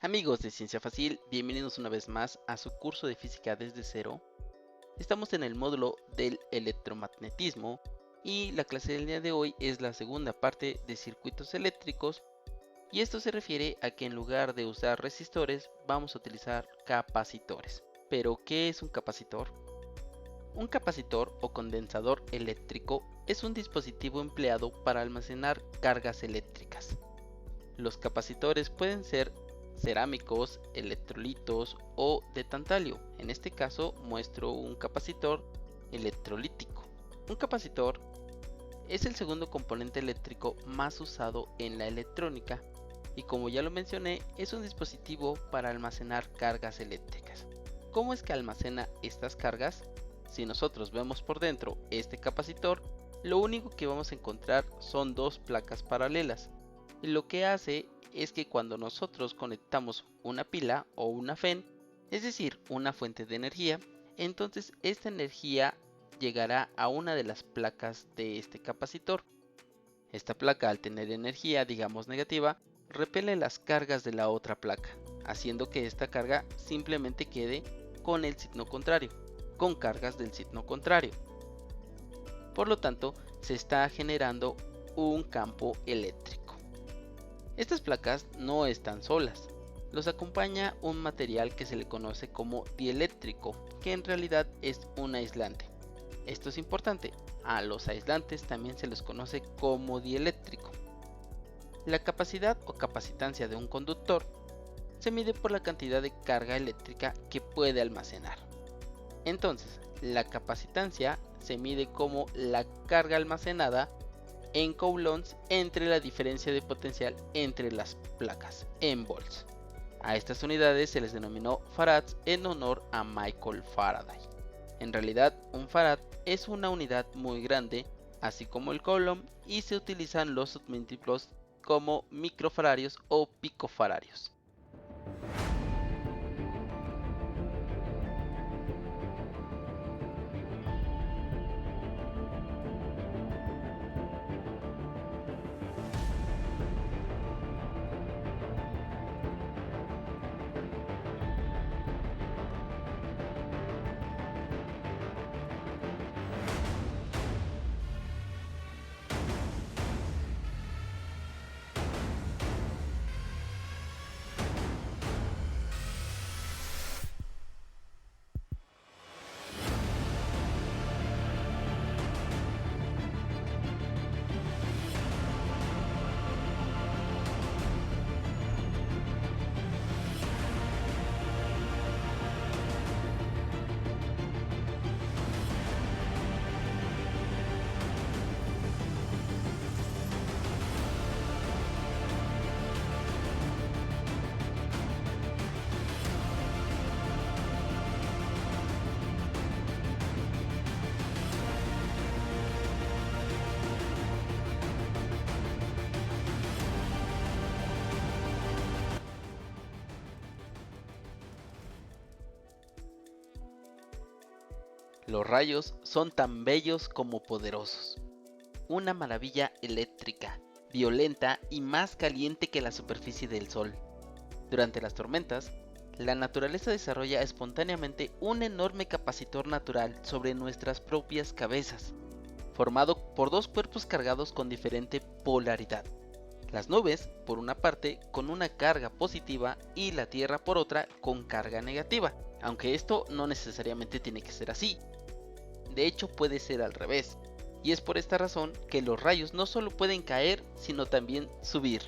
Amigos de Ciencia Fácil, bienvenidos una vez más a su curso de física desde cero. Estamos en el módulo del electromagnetismo y la clase del día de hoy es la segunda parte de circuitos eléctricos, y esto se refiere a que en lugar de usar resistores vamos a utilizar capacitores. Pero, ¿qué es un capacitor? Un capacitor o condensador eléctrico es un dispositivo empleado para almacenar cargas eléctricas. Los capacitores pueden ser cerámicos, electrolitos o de tantalio. En este caso muestro un capacitor electrolítico. Un capacitor es el segundo componente eléctrico más usado en la electrónica y, como ya lo mencioné, es un dispositivo para almacenar cargas eléctricas. ¿Cómo es que almacena estas cargas? Si nosotros vemos por dentro este capacitor, lo único que vamos a encontrar son dos placas paralelas. Y lo que hace es que cuando nosotros conectamos una pila o una FEN, es decir, una fuente de energía, entonces esta energía llegará a una de las placas de este capacitor. Esta placa, al tener energía, digamos negativa, repele las cargas de la otra placa, haciendo que esta carga simplemente quede con el signo contrario, con cargas del signo contrario. Por lo tanto, se está generando un campo eléctrico. Estas placas no están solas, los acompaña un material que se le conoce como dieléctrico, que en realidad es un aislante. Esto es importante, a los aislantes también se les conoce como dieléctrico. La capacidad o capacitancia de un conductor se mide por la cantidad de carga eléctrica que puede almacenar. Entonces, la capacitancia se mide como la carga almacenada en coulombs entre la diferencia de potencial entre las placas, en volts. A estas unidades se les denominó farads en honor a Michael Faraday. En realidad, un farad es una unidad muy grande, así como el coulomb, y se utilizan los submúltiplos como microfaradios o picofaradios. Los rayos son tan bellos como poderosos. Una maravilla eléctrica, violenta y más caliente que la superficie del Sol. Durante las tormentas, la naturaleza desarrolla espontáneamente un enorme capacitor natural sobre nuestras propias cabezas, formado por dos cuerpos cargados con diferente polaridad. Las nubes, por una parte, con una carga positiva, y la Tierra, por otra, con carga negativa, aunque esto no necesariamente tiene que ser así. De hecho, puede ser al revés, y es por esta razón que los rayos no solo pueden caer, sino también subir.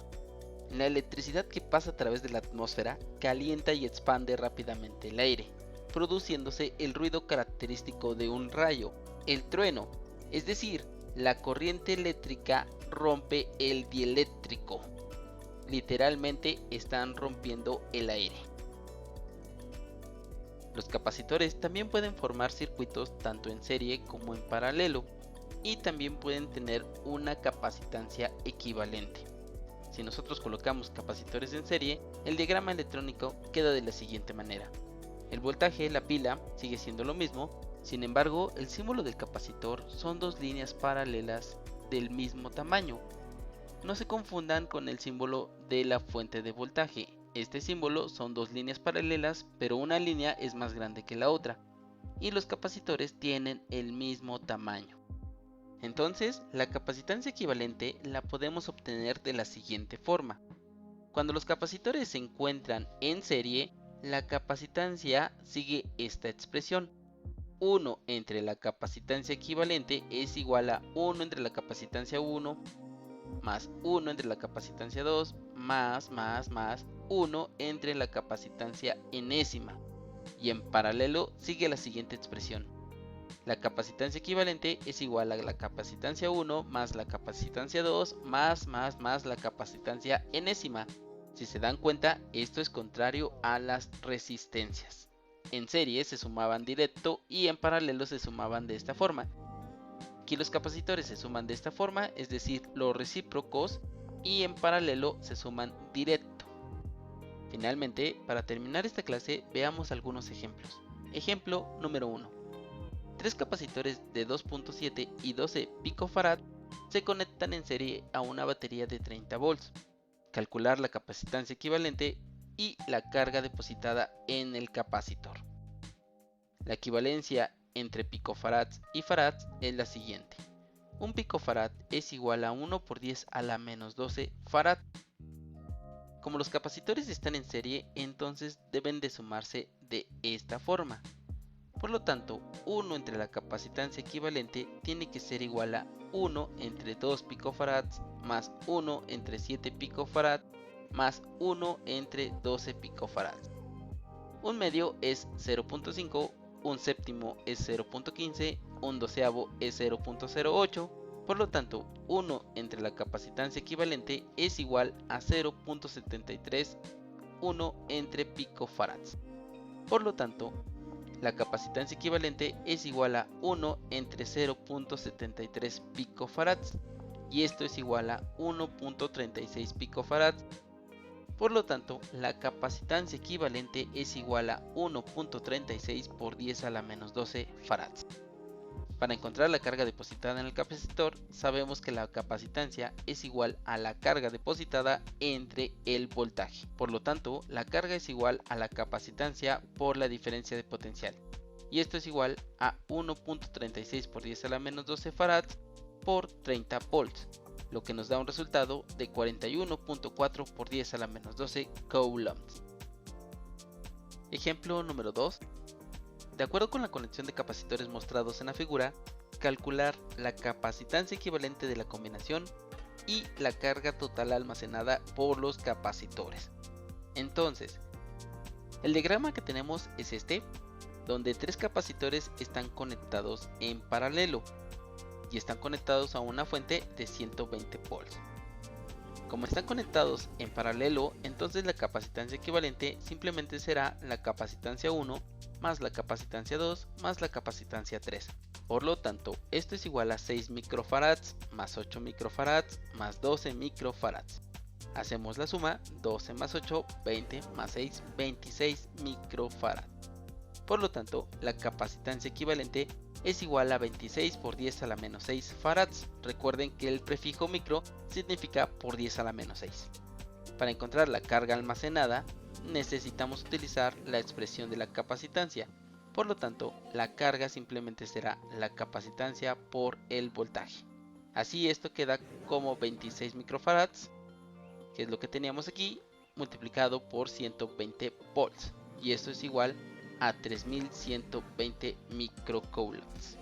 La electricidad que pasa a través de la atmósfera calienta y expande rápidamente el aire, produciéndose el ruido característico de un rayo, el trueno, es decir, la corriente eléctrica rompe el dieléctrico. Literalmente están rompiendo el aire. Los capacitores también pueden formar circuitos tanto en serie como en paralelo, y también pueden tener una capacitancia equivalente. Si nosotros colocamos capacitores en serie, el diagrama electrónico queda de la siguiente manera. El voltaje, la pila, sigue siendo lo mismo, sin embargo el símbolo del capacitor son dos líneas paralelas del mismo tamaño. No se confundan con el símbolo de la fuente de voltaje, Este símbolo son dos líneas paralelas, pero una línea es más grande que la otra, y los capacitores tienen el mismo tamaño. Entonces, la capacitancia equivalente la podemos obtener de la siguiente forma. Cuando los capacitores se encuentran en serie, la capacitancia sigue esta expresión. 1 entre la capacitancia equivalente es igual a 1 entre la capacitancia 1 más 1 entre la capacitancia 2 más 1 entre la capacitancia enésima. Y en paralelo sigue la siguiente expresión. La capacitancia equivalente es igual a la capacitancia 1 más la capacitancia 2 más la capacitancia enésima. Si se dan cuenta, esto es contrario a las resistencias. En serie se sumaban directo y en paralelo se sumaban de esta forma. Aquí los capacitores se suman de esta forma, es decir, los recíprocos, y en paralelo se suman directo. Finalmente, para terminar esta clase, veamos algunos ejemplos. Ejemplo número 1. Tres capacitores de 2.7 y 12 picofarad se conectan en serie a una batería de 30 volts. Calcular la capacitancia equivalente y la carga depositada en el capacitor. La equivalencia entre picofarads y farads es la siguiente. Un picofarad es igual a 1 por 10 a la menos 12 farad. Como los capacitores están en serie, entonces deben de sumarse de esta forma. Por lo tanto, 1 entre la capacitancia equivalente tiene que ser igual a 1 entre 2 picofarads más 1 entre 7 picofarad más 1 entre 12 picofarads. Un medio es 0.5, un séptimo es 0.15, un doceavo es 0.08, por lo tanto 1 entre la capacitancia equivalente es igual a 0.73, 1 entre picofarads. Por lo tanto, la capacitancia equivalente es igual a 1 entre 0.73 picofarads y esto es igual a 1.36 picofarads. Por lo tanto, la capacitancia equivalente es igual a 1.36 por 10 a la menos 12 farads. Para encontrar la carga depositada en el capacitor, sabemos que la capacitancia es igual a la carga depositada entre el voltaje. Por lo tanto, la carga es igual a la capacitancia por la diferencia de potencial. Y esto es igual a 1.36 por 10 a la menos 12 farads por 30 volts, lo que nos da un resultado de 41.4 por 10 a la menos 12 coulombs. Ejemplo número 2. De acuerdo con la conexión de capacitores mostrados en la figura, calcular la capacitancia equivalente de la combinación y la carga total almacenada por los capacitores. Entonces, el diagrama que tenemos es este, donde tres capacitores están conectados en paralelo y están conectados a una fuente de 120 volts. Como están conectados en paralelo, entonces la capacitancia equivalente simplemente será la capacitancia 1 más la capacitancia 2 más la capacitancia 3. Por lo tanto, esto es igual a 6 microfarads más 8 microfarads más 12 microfarads. Hacemos la suma, 12 más 8, 20 más 6, 26 microfarads. Por lo tanto, la capacitancia equivalente es igual a 26 por 10 a la menos 6 farads. Recuerden que el prefijo micro significa por 10 a la menos 6. Para encontrar la carga almacenada, necesitamos utilizar la expresión de la capacitancia. Por lo tanto, la carga simplemente será la capacitancia por el voltaje. Así esto queda como 26 microfarads, que es lo que teníamos aquí, multiplicado por 120 volts. Y esto es igual a 3120 microcoulombs.